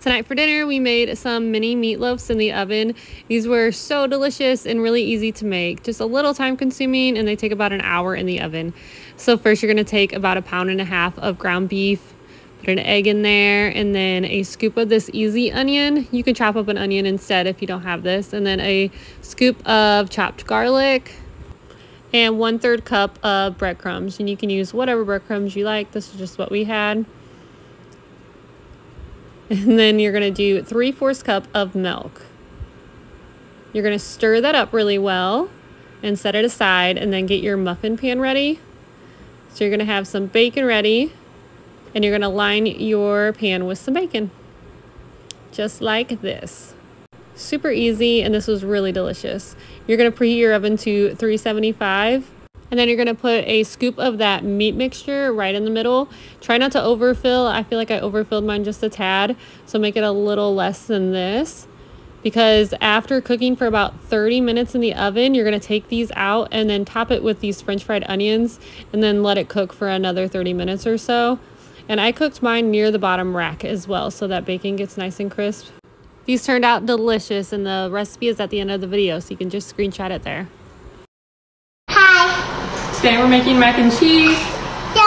Tonight for dinner, we made some mini meatloafs in the oven. These were so delicious and really easy to make. Just a little time consuming, and they take about an hour in the oven. So first you're gonna take about 1.5 pounds of ground beef, put an egg in there, and then a scoop of this easy onion. You can chop up an onion instead if you don't have this. And then a scoop of chopped garlic, and 1/3 cup of breadcrumbs. And you can use whatever breadcrumbs you like. This is just what we had. And then you're going to do 3/4 cup of milk. You're going to stir that up really well and set it aside, and then get your muffin pan ready. So you're going to have some bacon ready, and you're going to line your pan with some bacon. Just like this. Super easy, and this was really delicious. You're going to preheat your oven to 375. And then you're going to put a scoop of that meat mixture right in the middle. Try not to overfill. I feel like I overfilled mine just a tad. So make it a little less than this. Because after cooking for about 30 minutes in the oven, you're going to take these out and then top it with these French fried onions. And then let it cook for another 30 minutes or so. And I cooked mine near the bottom rack as well, so that bacon gets nice and crisp. These turned out delicious, and the recipe is at the end of the video, so you can just screenshot it there. Today we're making mac and cheese. So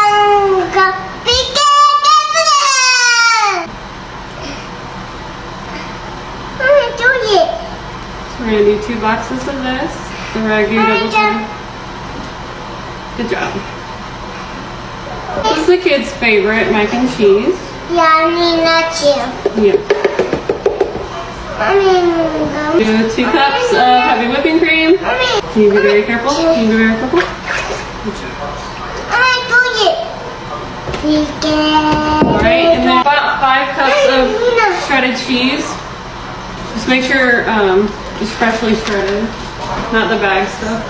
we're going to do 2 boxes of this. The Ragu double cheese. Good job. This is the kids' favorite, mac and cheese. Yeah, I mean that too. Yep. Do 2 cups of heavy whipping cream. Can you be very careful? Can you be very careful? Alright, and then about 5 cups of shredded cheese. Just make sure it's freshly shredded, not the bag stuff.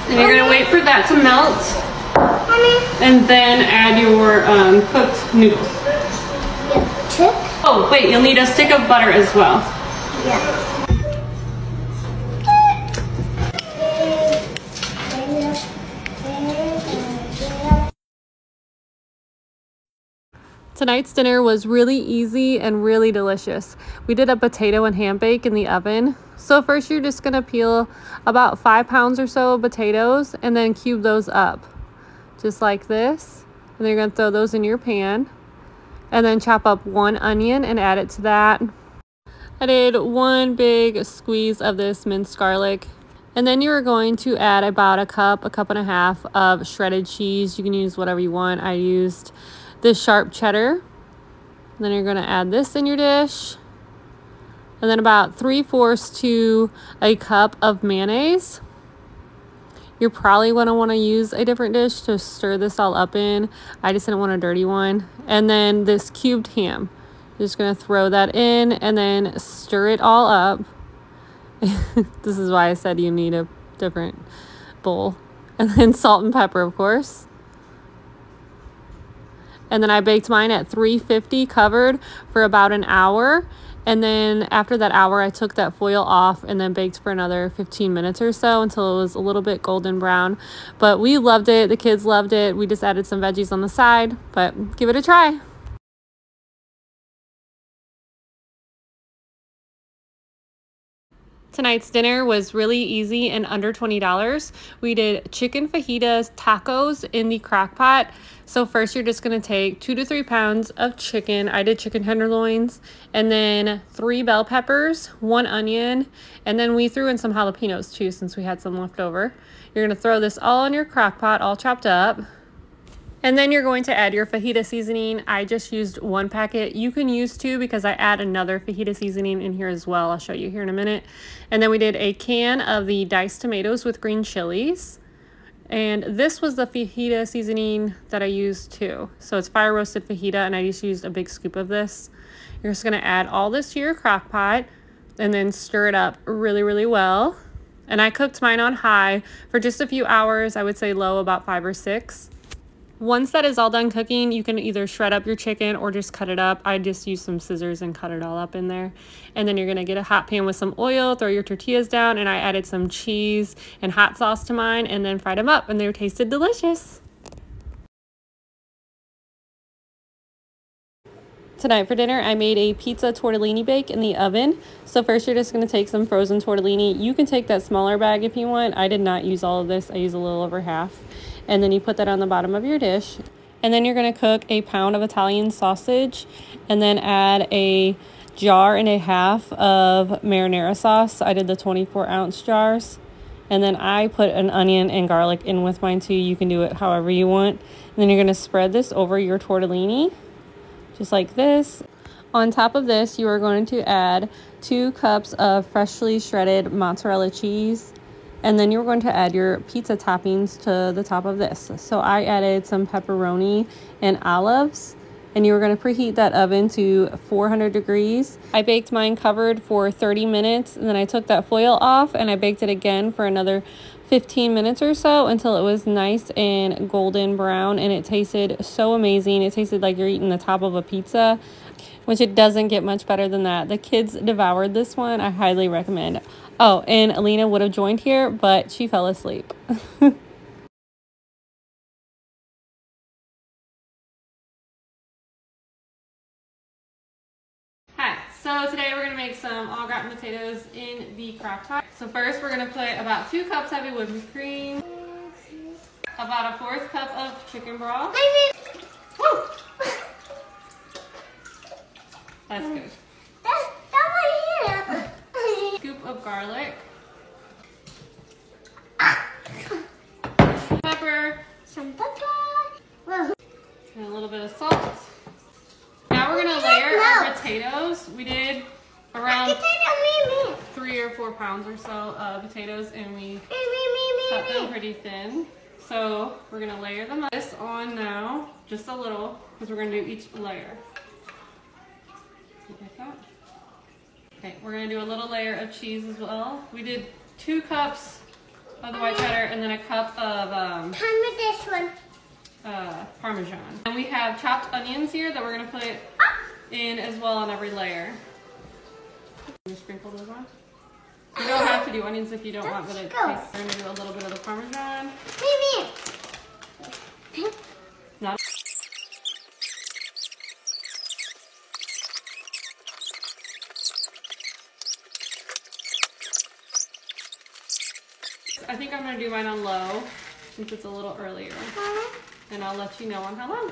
And you're going to wait for that to melt, and then add your cooked noodles. Oh, wait, you'll need a stick of butter as well. Yeah. Tonight's dinner was really easy and really delicious. We did a potato and ham bake in the oven. So first you're just gonna peel about 5 pounds or so of potatoes and then cube those up, just like this. And then you're gonna throw those in your pan. And then chop up 1 onion and add it to that. I did 1 big squeeze of this minced garlic. And then you're going to add about a cup and a half of shredded cheese. You can use whatever you want. I used this sharp cheddar. And then you're going to add this in your dish. And then about 3/4 to a cup of mayonnaise. You're probably going to want to use a different dish to stir this all up in. I just didn't want a dirty one. And then this cubed ham. You're just going to throw that in and then stir it all up. This is why I said you need a different bowl. And then salt and pepper, of course. And then I baked mine at 350 covered for about an hour. And then after that hour, I took that foil off and then baked for another 15 minutes or so until it was a little bit golden brown. But we loved it. The kids loved it. We just added some veggies on the side, but give it a try. Tonight's dinner was really easy and under $20. We did chicken fajitas tacos in the crock pot. So first you're just going to take 2 to 3 pounds of chicken. I did chicken tenderloins, and then 3 bell peppers, 1 onion, and then we threw in some jalapenos too since we had some left over. You're going to throw this all in your crock pot, all chopped up. And then you're going to add your fajita seasoning. I just used 1 packet. You can use 2 because I add another fajita seasoning in here as well. I'll show you here in a minute. And then we did a can of the diced tomatoes with green chilies. And this was the fajita seasoning that I used too. So it's fire roasted fajita, and I just used a big scoop of this. You're just gonna add all this to your crock pot and then stir it up really, really well. And I cooked mine on high for just a few hours. I would say low about 5 or 6. Once that is all done cooking, you can either shred up your chicken or just cut it up. I just used some scissors and cut it all up in there. And then you're gonna get a hot pan with some oil, throw your tortillas down, and I added some cheese and hot sauce to mine and then fried them up, and they tasted delicious. Tonight for dinner, I made a pizza tortellini bake in the oven. So first you're just gonna take some frozen tortellini. You can take that smaller bag if you want. I did not use all of this. I used a little over half. And then you put that on the bottom of your dish. And then you're gonna cook a pound of Italian sausage and then add a jar and a half of marinara sauce. I did the 24-ounce jars. And then I put an onion and garlic in with mine too. You can do it however you want. And then you're gonna spread this over your tortellini, just like this. On top of this, you are going to add 2 cups of freshly shredded mozzarella cheese. And then you're going to add your pizza toppings to the top of this. So I added some pepperoni and olives, and you're going to preheat that oven to 400 degrees. I baked mine covered for 30 minutes, and then I took that foil off and I baked it again for another 15 minutes or so until it was nice and golden brown, and it tasted so amazing. It tasted like you're eating the top of a pizza, which it doesn't get much better than that. The kids devoured this one. I highly recommend. Oh, and Alina would have joined here, but she fell asleep. Hi, so today we're gonna make some au gratin potatoes in the crock pot. So first we're gonna put about 2 cups heavy whipping cream, about a 1/4 cup of chicken broth. Woo! That's good. Scoop of garlic, pepper, Some pepper. and a little bit of salt. Now we're gonna layer our potatoes. We did around 3 or 4 pounds or so of potatoes, and we cut them pretty thin. So we're gonna layer them up. This on now, just a little, because we're gonna do each layer. Like that. Okay, we're gonna do a little layer of cheese as well. We did 2 cups of the white cheddar and then a cup of This one. Parmesan. And we have chopped onions here that we're gonna put in as well on every layer. Just sprinkle those on. You don't have to do onions if you don't want, but it tastes. We're gonna do a little bit of the Parmesan. Not. I think I'm gonna do mine on low since it's a little earlier, and I'll let you know on how long.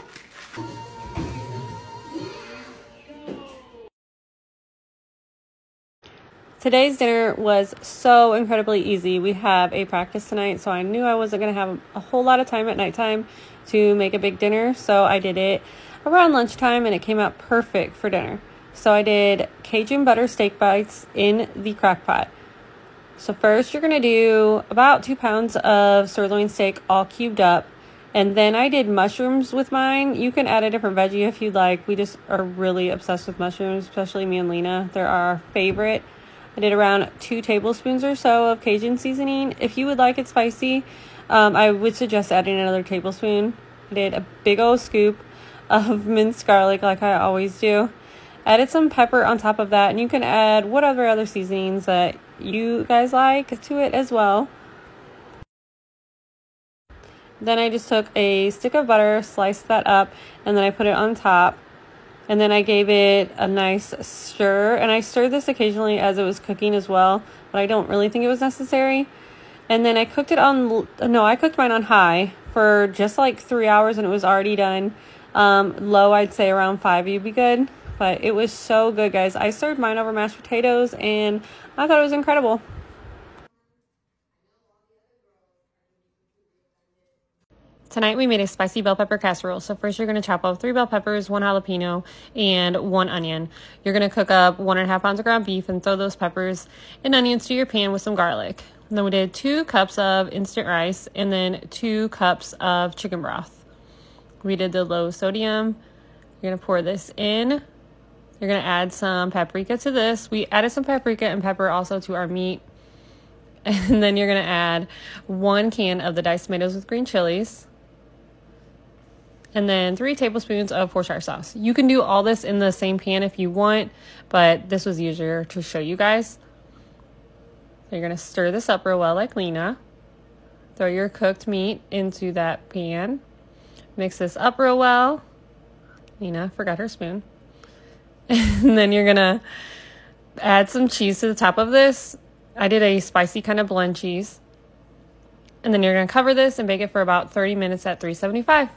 Today's dinner was so incredibly easy. We have a practice tonight, so I knew I wasn't gonna have a whole lot of time at nighttime to make a big dinner, so I did it around lunchtime and it came out perfect for dinner. So I did Cajun butter steak bites in the crock pot. So first you're gonna do about 2 pounds of sirloin steak all cubed up. And then I did mushrooms with mine. You can add a different veggie if you'd like. We just are really obsessed with mushrooms, especially me and Lena. They're our favorite. I did around 2 tablespoons or so of Cajun seasoning. If you would like it spicy, I would suggest adding another tablespoon. I did a big old scoop of minced garlic like I always do. Added some pepper on top of that, and you can add whatever other seasonings that you guys like to it as well. Then I just took a stick of butter, sliced that up, and then I put it on top. And then I gave it a nice stir, and I stirred this occasionally as it was cooking as well, but I don't really think it was necessary. And then I cooked it on, I cooked mine on high for just like 3 hours, and it was already done. Low, I'd say around 5, you'd be good. But it was so good, guys. I served mine over mashed potatoes, and I thought it was incredible. Tonight we made a spicy bell pepper casserole. So first you're going to chop up 3 bell peppers, 1 jalapeno, and 1 onion. You're going to cook up 1.5 pounds of ground beef and throw those peppers and onions to your pan with some garlic. And then we did 2 cups of instant rice and then 2 cups of chicken broth. We did the low sodium. You're going to pour this in. You're going to add some paprika to this. We added some paprika and pepper also to our meat. And then you're going to add 1 can of the diced tomatoes with green chilies. and then 3 tablespoons of Worcestershire sauce. You can do all this in the same pan if you want, but this was easier to show you guys. So you're going to stir this up real well like Lena. Throw your cooked meat into that pan. Mix this up real well. Lena forgot her spoon. And then you're going to add some cheese to the top of this. I did a spicy kind of blend cheese. And then you're going to cover this and bake it for about 30 minutes at 375.